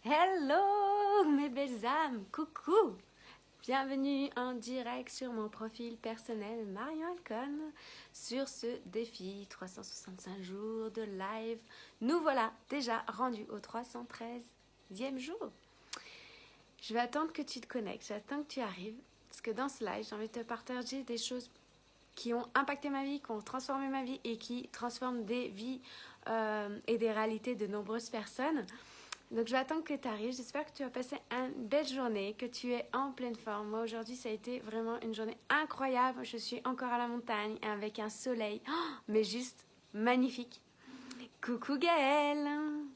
Hello mes belles âmes, coucou. Bienvenue en direct sur mon profil personnel Marion Alcon sur ce défi 365 jours de live. Nous voilà déjà rendus au 313e jour. Je vais attendre que tu te connectes, j'attends que tu arrives parce que dans ce live, j'ai envie de te partager des choses qui ont impacté ma vie, qui ont transformé ma vie et qui transforment des vies et des réalités de nombreuses personnes. Donc je vais attendre que tu arrives, j'espère que tu as passé une belle journée, que tu es en pleine forme. Moi aujourd'hui ça a été vraiment une journée incroyable, je suis encore à la montagne avec un soleil, mais juste magnifique. Coucou Gaëlle,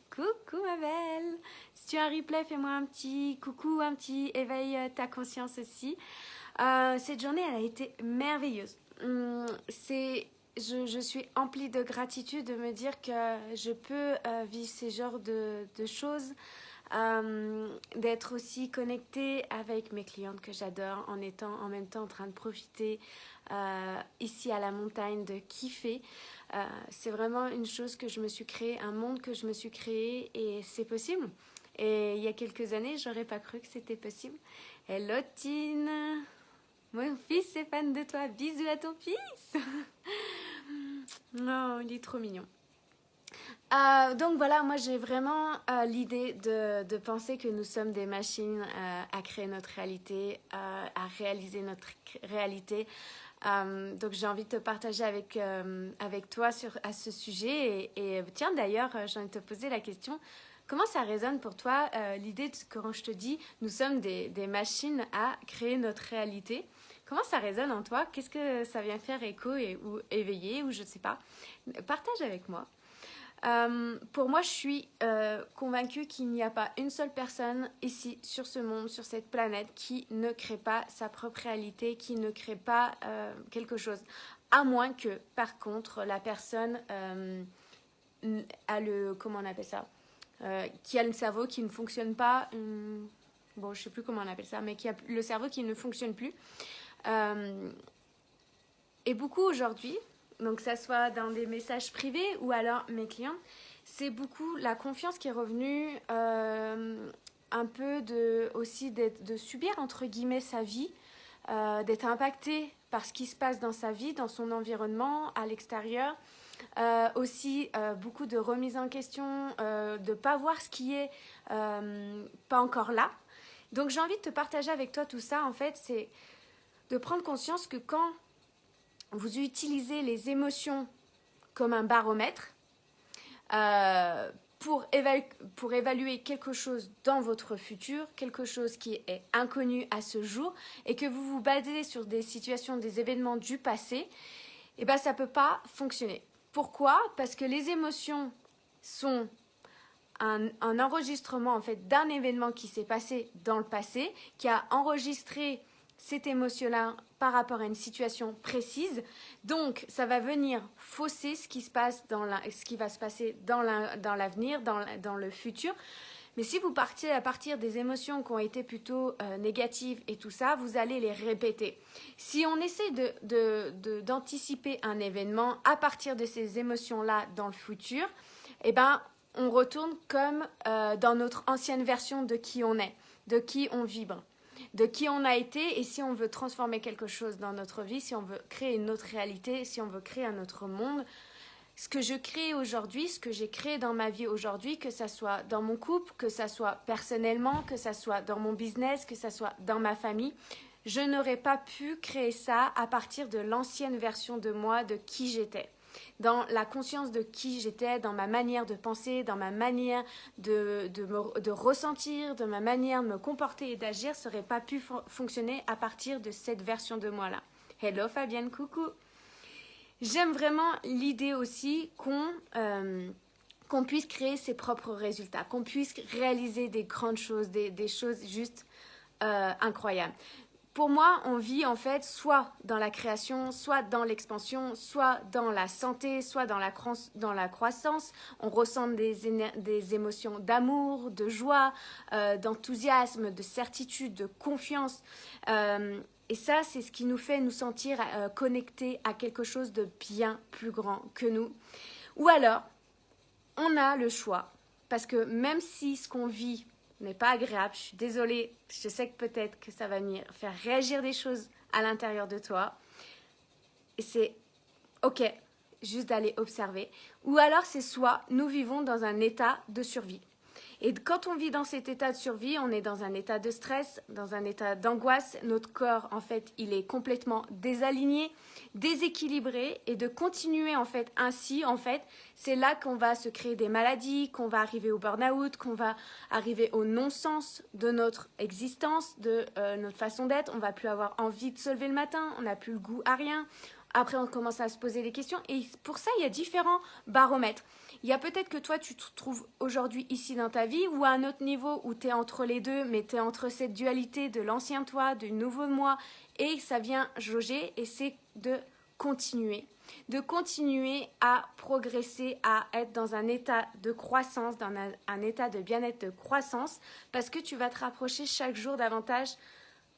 coucou ma belle. Si tu as un replay, fais-moi un petit coucou, un petit éveille ta conscience aussi. Cette journée elle a été merveilleuse. Je suis emplie de gratitude de me dire que je peux vivre ces genres de choses, d'être aussi connectée avec mes clientes que j'adore en étant en même temps en train de profiter ici à la montagne, de kiffer. C'est vraiment une chose que je me suis créée, un monde que je me suis créé et c'est possible. Et il y a quelques années, j'aurais pas cru que c'était possible. Hello Tine, mon fils est fan de toi, bisous à ton fils. Oh, il est trop mignon. Donc voilà, moi j'ai vraiment l'idée de penser que nous sommes des machines à créer notre réalité, à réaliser notre réalité. Donc j'ai envie de te partager avec toi à ce sujet. Et tiens d'ailleurs, j'ai envie de te poser la question, comment ça résonne pour toi l'idée que quand je te dis nous sommes des machines à créer notre réalité? Comment ça résonne en toi? Qu'est-ce que ça vient faire écho ou éveiller ou je ne sais pas? Partage avec moi. Pour moi, je suis convaincue qu'il n'y a pas une seule personne ici, sur ce monde, sur cette planète, qui ne crée pas sa propre réalité, qui ne crée pas quelque chose. À moins que, par contre, la personne a le... Comment on appelle ça qui a le cerveau qui ne fonctionne pas... bon, je ne sais plus comment on appelle ça, mais qui a le cerveau qui ne fonctionne plus. Et beaucoup aujourd'hui, donc que ça soit dans des messages privés ou alors mes clients, c'est beaucoup la confiance qui est revenue, un peu aussi de subir entre guillemets sa vie, d'être impacté par ce qui se passe dans sa vie, dans son environnement, à l'extérieur. Aussi beaucoup de remise en question, de ne pas voir ce qui est pas encore là. Donc j'ai envie de te partager avec toi tout ça, en fait, c'est de prendre conscience que quand vous utilisez les émotions comme un baromètre pour évaluer quelque chose dans votre futur, quelque chose qui est inconnu à ce jour, et que vous vous basez sur des situations, des événements du passé, et ben ça ne peut pas fonctionner. Pourquoi? Parce que les émotions sont un enregistrement en fait d'un événement qui s'est passé dans le passé, qui a enregistré cette émotion-là par rapport à une situation précise. Donc, ça va venir fausser ce qui va se passer dans l'avenir, dans le futur. Mais si vous partiez à partir des émotions qui ont été plutôt négatives et tout ça, vous allez les répéter. Si on essaie d'anticiper un événement à partir de ces émotions-là dans le futur, eh ben, on retourne comme dans notre ancienne version de qui on est, de qui on vibre, de qui on a été. Et si on veut transformer quelque chose dans notre vie, si on veut créer une autre réalité, si on veut créer un autre monde, ce que je crée aujourd'hui, ce que j'ai créé dans ma vie aujourd'hui, que ça soit dans mon couple, que ça soit personnellement, que ça soit dans mon business, que ça soit dans ma famille, je n'aurais pas pu créer ça à partir de l'ancienne version de moi, de qui j'étais. Dans la conscience de qui j'étais, dans ma manière de penser, dans ma manière de ressentir, de ma manière de me comporter et d'agir, ça n'aurait pas pu fonctionner à partir de cette version de moi-là. Hello Fabienne, coucou! J'aime vraiment l'idée aussi qu'on puisse créer ses propres résultats, qu'on puisse réaliser des grandes choses, des choses juste incroyables. Pour moi, on vit en fait soit dans la création, soit dans l'expansion, soit dans la santé, soit dans la croissance. On ressent des émotions d'amour, de joie, d'enthousiasme, de certitude, de confiance. Et ça, c'est ce qui nous fait nous sentir connectés à quelque chose de bien plus grand que nous. Ou alors, on a le choix, parce que même si ce qu'on vit n'est pas agréable. Je suis désolée, je sais que peut-être que ça va venir faire réagir des choses à l'intérieur de toi. Et c'est ok, juste d'aller observer. Ou alors c'est soit nous vivons dans un état de survie. Et quand on vit dans cet état de survie, on est dans un état de stress, dans un état d'angoisse. Notre corps, en fait, il est complètement désaligné, déséquilibré. Et de continuer, en fait, ainsi, en fait, c'est là qu'on va se créer des maladies, qu'on va arriver au burn-out, qu'on va arriver au non-sens de notre existence, de notre façon d'être. On va plus avoir envie de se lever le matin, on n'a plus le goût à rien. Après, on commence à se poser des questions. Et pour ça, il y a différents baromètres. Il y a peut-être que toi, tu te trouves aujourd'hui ici dans ta vie ou à un autre niveau où tu es entre les deux, mais tu es entre cette dualité de l'ancien toi, du nouveau moi, et ça vient jauger. Et c'est de continuer à progresser, à être dans un état de croissance, dans un état de bien-être de croissance, parce que tu vas te rapprocher chaque jour davantage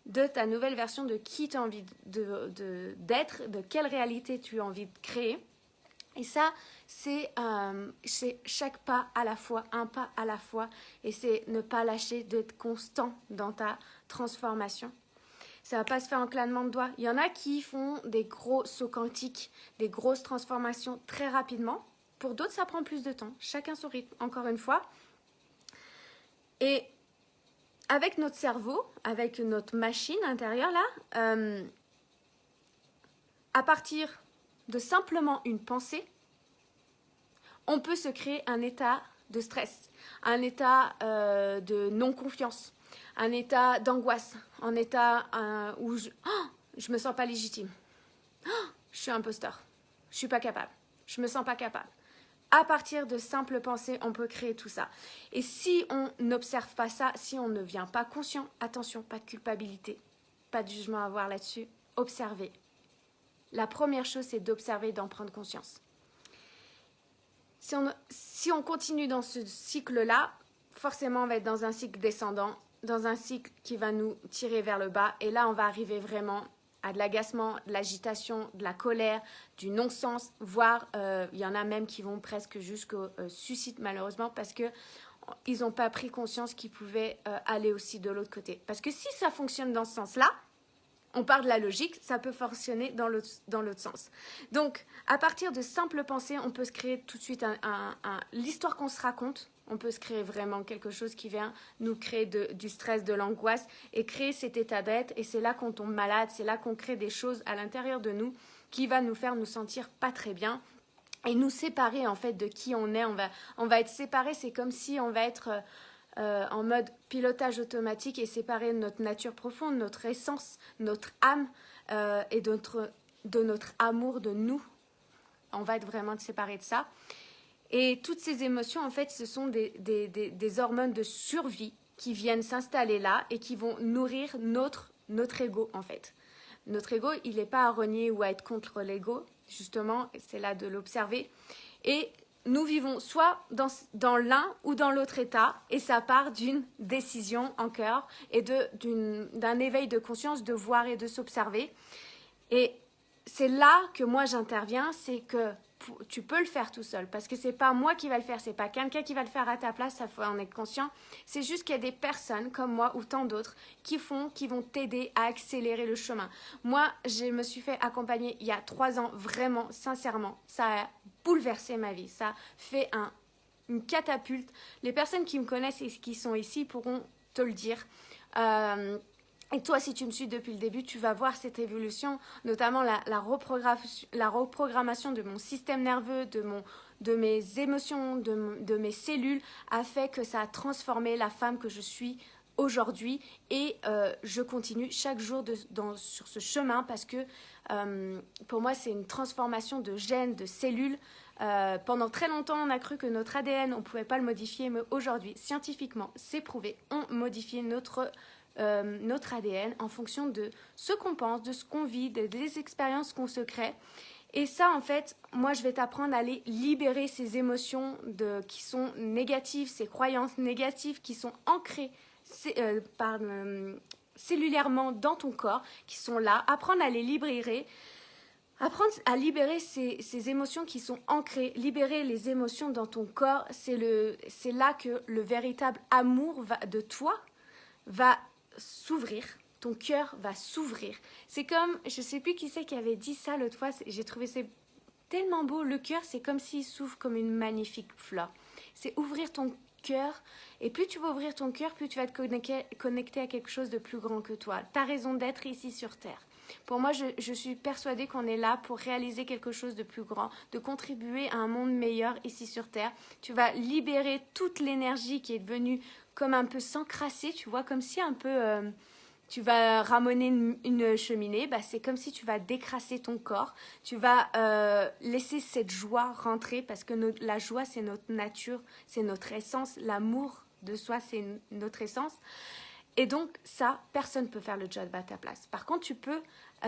de ta nouvelle version, de qui tu as envie d'être, de quelle réalité tu as envie de créer. Et ça, c'est chaque pas à la fois, un pas à la fois. Et c'est ne pas lâcher, d'être constant dans ta transformation. Ça ne va pas se faire en claquement de doigts. Il y en a qui font des gros sauts quantiques, des grosses transformations très rapidement. Pour d'autres, ça prend plus de temps. Chacun son rythme, encore une fois. Et avec notre cerveau, avec notre machine intérieure là, à partir de simplement une pensée, on peut se créer un état de stress, un état de non-confiance, un état d'angoisse, un état où je me sens pas légitime, je suis imposteur, je suis pas capable, je me sens pas capable. À partir de simples pensées, on peut créer tout ça. Et si on n'observe pas ça, si on ne devient pas conscient, attention, pas de culpabilité, pas de jugement à avoir là-dessus, observer. La première chose, c'est d'observer et d'en prendre conscience. Si on continue dans ce cycle-là, forcément, on va être dans un cycle descendant, dans un cycle qui va nous tirer vers le bas. Et là, on va arriver vraiment à de l'agacement, de l'agitation, de la colère, du non-sens, voire il y en a même qui vont presque jusqu'au suicide malheureusement parce qu'ils n'ont pas pris conscience qu'ils pouvaient aller aussi de l'autre côté. Parce que si ça fonctionne dans ce sens-là, on part de la logique, ça peut fonctionner dans l'autre sens. Donc, à partir de simples pensées, on peut se créer tout de suite l'histoire qu'on se raconte. On peut se créer vraiment quelque chose qui vient nous créer du stress, de l'angoisse et créer cet état d'être. Et c'est là qu'on tombe malade, c'est là qu'on crée des choses à l'intérieur de nous qui va nous faire nous sentir pas très bien et nous séparer en fait de qui on est. On va être séparés, c'est comme si on va être en mode pilotage automatique et séparer notre nature profonde, notre essence, notre âme et de notre amour de nous. On va être vraiment séparés de ça. Et toutes ces émotions, en fait, ce sont des hormones de survie qui viennent s'installer là et qui vont nourrir notre ego, en fait. Notre ego, il n'est pas à renier ou à être contre l'ego, justement, c'est là de l'observer. Et nous vivons soit dans l'un ou dans l'autre état, et ça part d'une décision en cœur et d'un éveil de conscience, de voir et de s'observer. Et c'est là que moi j'interviens, c'est que tu peux le faire tout seul, parce que c'est pas moi qui va le faire, c'est pas quelqu'un qui va le faire à ta place, ça faut en être conscient. C'est juste qu'il y a des personnes comme moi ou tant d'autres qui vont t'aider à accélérer le chemin. Moi, je me suis fait accompagner il y a 3 ans, vraiment, sincèrement, ça a bouleversé ma vie, ça fait une catapulte. Les personnes qui me connaissent et qui sont ici pourront te le dire. Et toi, si tu me suis depuis le début, tu vas voir cette évolution, notamment la reprogrammation de mon système nerveux, de mes émotions, de mes cellules, a fait que ça a transformé la femme que je suis aujourd'hui. Et je continue chaque jour sur ce chemin parce que pour moi, c'est une transformation de gènes, de cellules. Pendant très longtemps, on a cru que notre ADN, on ne pouvait pas le modifier, mais aujourd'hui, scientifiquement, c'est prouvé, on modifie notre ADN en fonction de ce qu'on pense, de ce qu'on vit, des expériences qu'on se crée. Et ça, en fait, moi, je vais t'apprendre à aller libérer ces émotions qui sont négatives, ces croyances négatives qui sont ancrées cellulairement dans ton corps, qui sont là. Apprendre à les libérer Apprendre à libérer ces émotions qui sont ancrées, libérer les émotions dans ton corps, c'est là que le véritable amour de toi va s'ouvrir, ton cœur va s'ouvrir. C'est comme, je ne sais plus qui c'est qui avait dit ça l'autre fois, j'ai trouvé ça tellement beau, le cœur c'est comme s'il s'ouvre comme une magnifique fleur. C'est ouvrir ton cœur, et plus tu vas ouvrir ton cœur, plus tu vas te connecter à quelque chose de plus grand que toi. Tu as raison d'être ici sur Terre. Pour moi, je suis persuadée qu'on est là pour réaliser quelque chose de plus grand, de contribuer à un monde meilleur ici sur Terre. Tu vas libérer toute l'énergie qui est devenue comme un peu s'encrasser, tu vois, comme si un peu tu vas ramener une cheminée, bah, c'est comme si tu vas décrasser ton corps, tu vas laisser cette joie rentrer parce que la joie c'est notre nature, c'est notre essence, l'amour de soi c'est notre essence. Et donc, ça, personne ne peut faire le job à ta place. Par contre, tu peux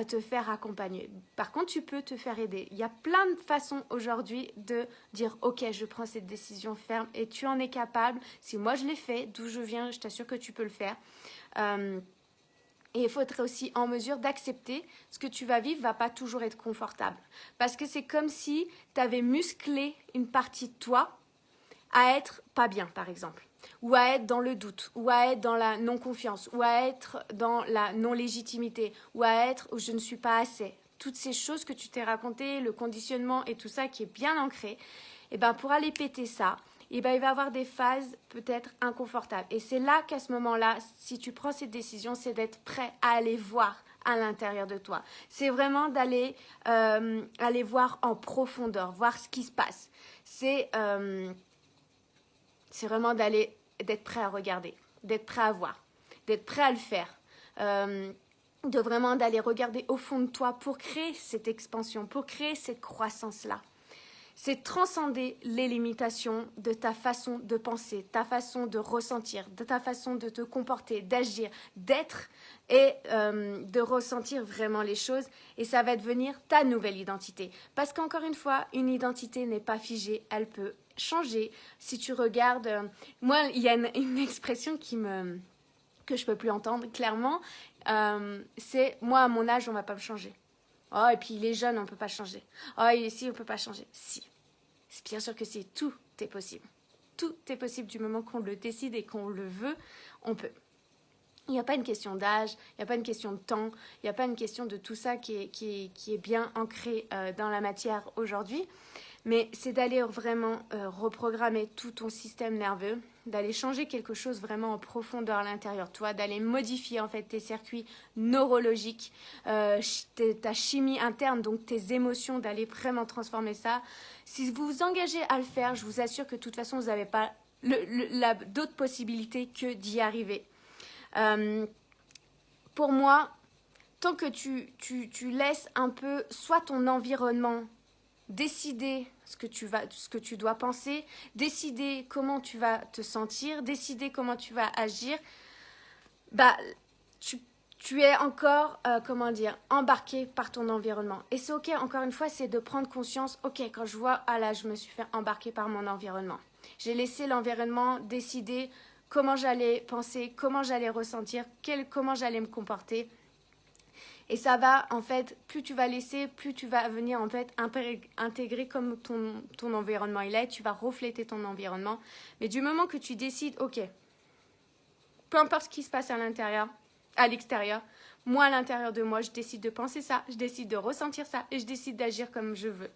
te faire accompagner. Par contre, tu peux te faire aider. Il y a plein de façons aujourd'hui de dire « Ok, je prends cette décision ferme et tu en es capable. Si moi, je l'ai fait, d'où je viens, je t'assure que tu peux le faire. Et il faut être aussi en mesure d'accepter ce que tu vas vivre ne va pas toujours être confortable. Parce que c'est comme si tu avais musclé une partie de toi à être pas bien, par exemple. Ou à être dans le doute, ou à être dans la non-confiance, ou à être dans la non-légitimité, ou à être où je ne suis pas assez. Toutes ces choses que tu t'es racontées, le conditionnement et tout ça qui est bien ancré, et ben pour aller péter ça, et ben il va y avoir des phases peut-être inconfortables. Et c'est là qu'à ce moment-là, si tu prends cette décision, c'est d'être prêt à aller voir à l'intérieur de toi. C'est vraiment d'aller aller voir en profondeur, voir ce qui se passe. C'est vraiment d'être prêt à regarder, d'être prêt à voir, d'être prêt à le faire, de vraiment d'aller regarder au fond de toi pour créer cette expansion, pour créer cette croissance-là. C'est transcender les limitations de ta façon de penser, ta façon de ressentir, de ta façon de te comporter, d'agir, d'être et de ressentir vraiment les choses. Et ça va devenir ta nouvelle identité. Parce qu'encore une fois, une identité n'est pas figée, elle peut changer. Si tu regardes, moi, il y a une expression que je peux plus entendre clairement, c'est moi à mon âge, on va pas me changer. Oh, et puis les jeunes, on peut pas changer. Oh, et ici, on peut pas changer. Si. C'est bien sûr que si, tout est possible. Tout est possible du moment qu'on le décide et qu'on le veut, on peut. Il n'y a pas une question d'âge, il n'y a pas une question de temps, il n'y a pas une question de tout ça qui est bien ancré dans la matière aujourd'hui. Mais c'est d'aller vraiment reprogrammer tout ton système nerveux, d'aller changer quelque chose vraiment en profondeur à l'intérieur de toi, d'aller modifier en fait tes circuits neurologiques, ta chimie interne, donc tes émotions, d'aller vraiment transformer ça. Si vous vous engagez à le faire, je vous assure que de toute façon, vous n'avez pas d'autres possibilités que d'y arriver. Pour moi, tant que tu laisses un peu soit ton environnement décider ce que tu dois penser, décider comment tu vas te sentir, décider comment tu vas agir, bah, tu es encore, embarqué par ton environnement. Et c'est ok, encore une fois, c'est de prendre conscience, ok, quand je vois, ah là, je me suis fait embarquer par mon environnement. J'ai laissé l'environnement décider comment j'allais penser, comment j'allais ressentir, comment j'allais me comporter. Et ça va, en fait, plus tu vas laisser, plus tu vas venir, en fait, intégrer comme ton environnement il est. Tu vas refléter ton environnement. Mais du moment que tu décides, ok, peu importe ce qui se passe à l'intérieur, à l'extérieur, moi, à l'intérieur de moi, je décide de penser ça, je décide de ressentir ça et je décide d'agir comme je veux.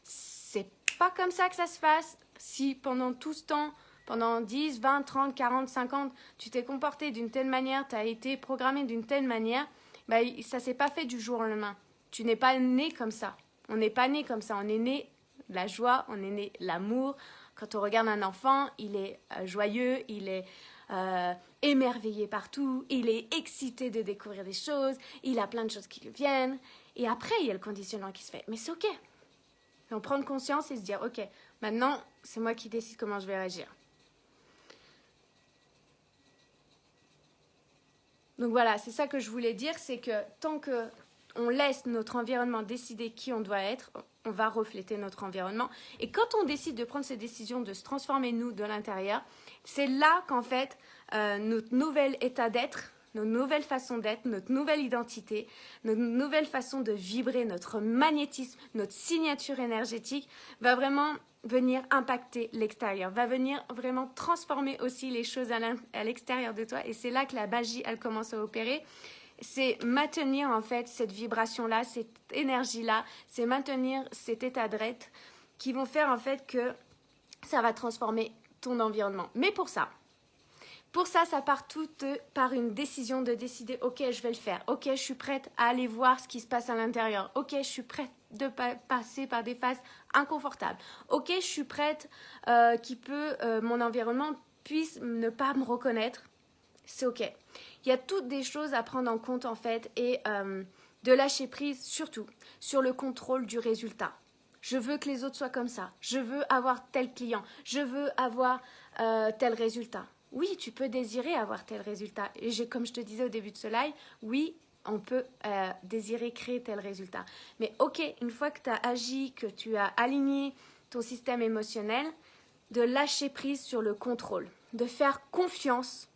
C'est pas comme ça que ça se passe. Si pendant tout ce temps, pendant 10, 20, 30, 40, 50, tu t'es comporté d'une telle manière, tu as été programmé d'une telle manière, bah, ça s'est pas fait du jour au lendemain. Tu n'es pas né comme ça. On n'est pas né comme ça. On est né la joie, on est né l'amour. Quand on regarde un enfant, il est joyeux, il est émerveillé partout, il est excité de découvrir des choses, il a plein de choses qui lui viennent. Et après, il y a le conditionnement qui se fait. Mais c'est ok. Donc prendre conscience et se dire, ok, maintenant, c'est moi qui décide comment je vais réagir. Donc voilà, c'est ça que je voulais dire, c'est que tant qu'on laisse notre environnement décider qui on doit être, on va refléter notre environnement. Et quand on décide de prendre cette décision de se transformer nous de l'intérieur, c'est là qu'en fait notre nouvel état d'être, nos nouvelles façons d'être, notre nouvelle identité, notre nouvelle façon de vibrer, notre magnétisme, notre signature énergétique va vraiment venir impacter l'extérieur, va venir vraiment transformer aussi les choses à l'extérieur de toi. Et c'est là que la magie, elle commence à opérer. C'est maintenir en fait cette vibration-là, cette énergie-là, c'est maintenir cet état d'être qui vont faire en fait que ça va transformer ton environnement. Mais pour ça, ça part tout par une décision de décider, ok, je vais le faire, ok, je suis prête à aller voir ce qui se passe à l'intérieur, ok, je suis prête de passer par des phases inconfortables, ok, je suis prête mon environnement puisse ne pas me reconnaître, c'est ok. Il y a toutes des choses à prendre en compte en fait et de lâcher prise surtout sur le contrôle du résultat. Je veux que les autres soient comme ça, je veux avoir tel client, je veux avoir tel résultat. Oui, tu peux désirer avoir tel résultat. Et comme je te disais au début de ce live, oui, on peut désirer créer tel résultat. Mais ok, une fois que tu as agi, que tu as aligné ton système émotionnel, de lâcher prise sur le contrôle, de faire confiance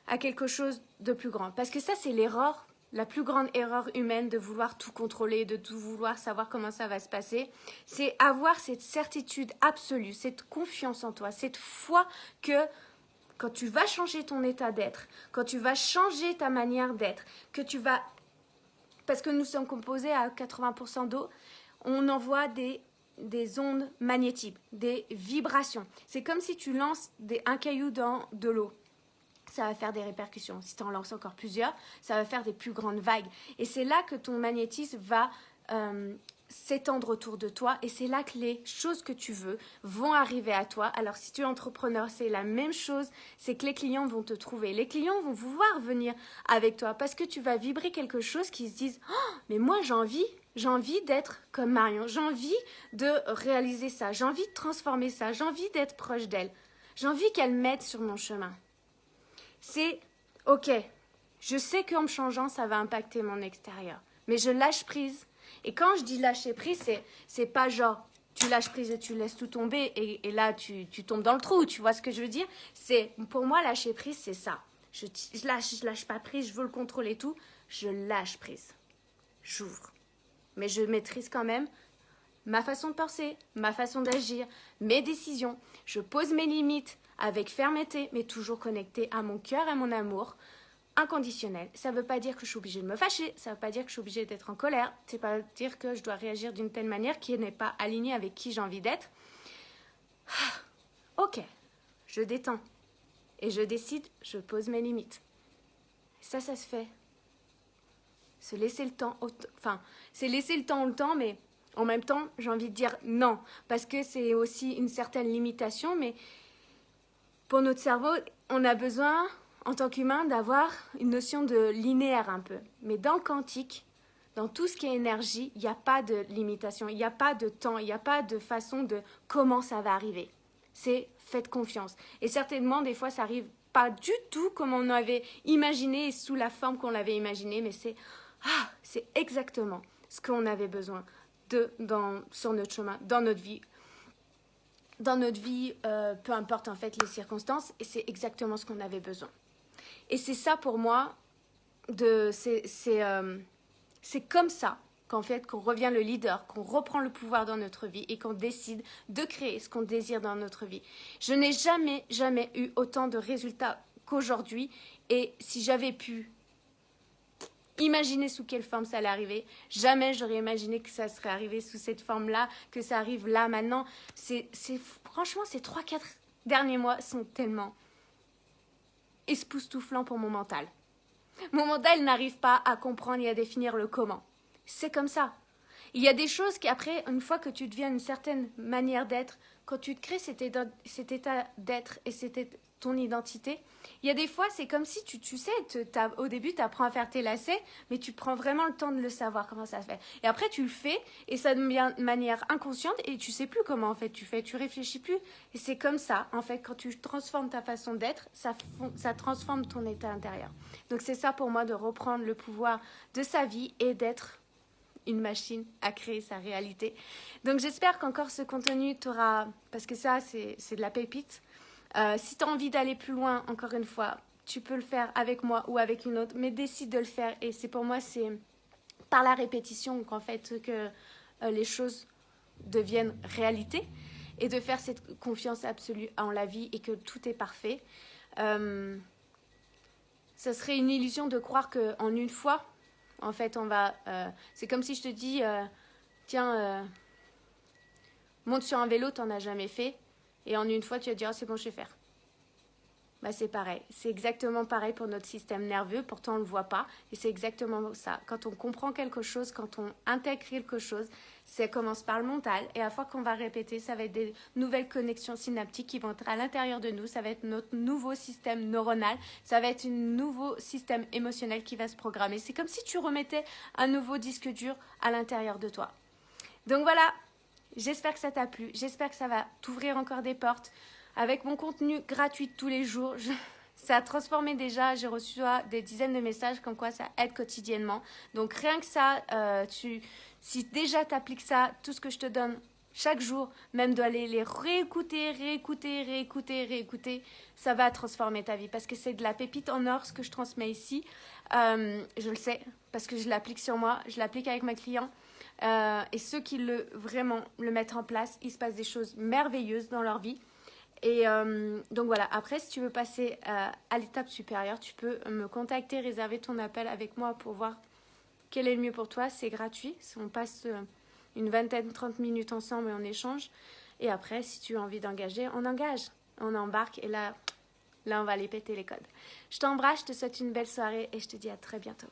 à quelque chose de plus grand. Parce que ça, c'est l'erreur, la plus grande erreur humaine de vouloir tout contrôler, de tout vouloir savoir comment ça va se passer. C'est avoir cette certitude absolue, cette confiance en toi, cette foi que quand tu vas changer ton état d'être, quand tu vas changer ta manière d'être, que tu vas... Parce que nous sommes composés à 80% d'eau, on envoie des ondes magnétiques, des vibrations. C'est comme si tu lances un caillou dans de l'eau. Ça va faire des répercussions. Si tu en lances encore plusieurs, ça va faire des plus grandes vagues. Et c'est là que ton magnétisme va s'étendre autour de toi et c'est là que les choses que tu veux vont arriver à toi. Alors si tu es entrepreneur, c'est la même chose, c'est que les clients vont te trouver. Les clients vont vouloir venir avec toi parce que tu vas vibrer quelque chose qui se disent oh, mais moi j'ai envie d'être comme Marion, j'ai envie de réaliser ça, j'ai envie de transformer ça, j'ai envie d'être proche d'elle, j'ai envie qu'elle m'aide sur mon chemin. C'est ok, je sais qu'en me changeant ça va impacter mon extérieur, mais je lâche prise. Et quand je dis lâcher prise, c'est pas genre tu lâches prise et tu laisses tout tomber et là tu tombes dans le trou, tu vois ce que je veux dire? Pour moi, lâcher prise, c'est ça. Je lâche pas prise, je veux le contrôler et tout. Je lâche prise. J'ouvre. Mais je maîtrise quand même ma façon de penser, ma façon d'agir, mes décisions. Je pose mes limites avec fermeté, mais toujours connectée à mon cœur et à mon amour. Inconditionnel. Ça ne veut pas dire que je suis obligée de me fâcher, ça ne veut pas dire que je suis obligée d'être en colère, c'est pas dire que je dois réagir d'une telle manière qui n'est pas alignée avec qui j'ai envie d'être. Ok, je détends et je décide, je pose mes limites. Ça se fait. Se laisser le temps, c'est laisser le temps au temps, mais en même temps, j'ai envie de dire non, parce que c'est aussi une certaine limitation, mais pour notre cerveau, on a besoin en tant qu'humain, d'avoir une notion de linéaire un peu. Mais dans le quantique, dans tout ce qui est énergie, il n'y a pas de limitation, il n'y a pas de temps, il n'y a pas de façon de comment ça va arriver. C'est faites confiance. Et certainement, des fois, ça n'arrive pas du tout comme on avait imaginé et sous la forme qu'on l'avait imaginé, mais c'est exactement ce qu'on avait besoin sur notre chemin, dans notre vie. Dans notre vie, peu importe en fait les circonstances, et c'est exactement ce qu'on avait besoin. Et c'est ça pour moi, c'est comme ça qu'en fait qu'on revient le leader, qu'on reprend le pouvoir dans notre vie et qu'on décide de créer ce qu'on désire dans notre vie. Je n'ai jamais eu autant de résultats qu'aujourd'hui et si j'avais pu imaginer sous quelle forme ça allait arriver, jamais j'aurais imaginé que ça serait arrivé sous cette forme-là, que ça arrive là maintenant. Franchement, ces 3-4 derniers mois sont tellement époustouflants pour mon mental. Mon mental n'arrive pas à comprendre et à définir le comment. C'est comme ça. Il y a des choses qui, après, une fois que tu deviens une certaine manière d'être, quand tu te crées cet état d'être et ton identité, il y a des fois, c'est comme si tu sais, au début, tu apprends à faire tes lacets, mais tu prends vraiment le temps de le savoir, comment ça se fait. Et après, tu le fais, et ça devient de manière inconsciente, et tu sais plus comment, en fait, tu réfléchis plus. Et c'est comme ça, en fait, quand tu transformes ta façon d'être, ça transforme ton état intérieur. Donc, c'est ça pour moi, de reprendre le pouvoir de sa vie et d'être une machine à créer sa réalité. Donc, j'espère qu'encore ce contenu t'aura... Parce que ça, c'est de la pépite. Si tu as envie d'aller plus loin, encore une fois, tu peux le faire avec moi ou avec une autre, mais décide de le faire. Et c'est pour moi, c'est par la répétition qu'en fait que les choses deviennent réalité, et de faire cette confiance absolue en la vie et que tout est parfait. Ça serait une illusion de croire qu'en une fois, en fait, on va... c'est comme si je te dis, tiens, monte sur un vélo, t'en as jamais fait, et en une fois, tu vas te dire, oh, c'est bon, je vais faire. Bah, c'est pareil. C'est exactement pareil pour notre système nerveux, pourtant on ne le voit pas, et c'est exactement ça. Quand on comprend quelque chose, quand on intègre quelque chose, ça commence par le mental, et à fois qu'on va répéter, ça va être des nouvelles connexions synaptiques qui vont être à l'intérieur de nous, ça va être notre nouveau système neuronal, ça va être un nouveau système émotionnel qui va se programmer. C'est comme si tu remettais un nouveau disque dur à l'intérieur de toi. Donc voilà, j'espère que ça t'a plu, j'espère que ça va t'ouvrir encore des portes. Avec mon contenu gratuit tous les jours, ça a transformé déjà, j'ai reçu des dizaines de messages comme quoi ça aide quotidiennement. Donc rien que ça, si déjà tu appliques ça, tout ce que je te donne chaque jour, même d'aller les réécouter, ça va transformer ta vie. Parce que c'est de la pépite en or ce que je transmets ici. Je le sais, parce que je l'applique sur moi, je l'applique avec mes clients. Et ceux qui vraiment le mettent en place, il se passe des choses merveilleuses dans leur vie. Et donc voilà, après si tu veux passer à l'étape supérieure, tu peux me contacter, réserver ton appel avec moi pour voir quel est le mieux pour toi. C'est gratuit, on passe une vingtaine, 30 minutes ensemble et on échange. Et après, si tu as envie d'engager, on engage, on embarque et là on va aller péter les codes. Je t'embrasse, je te souhaite une belle soirée et je te dis à très bientôt.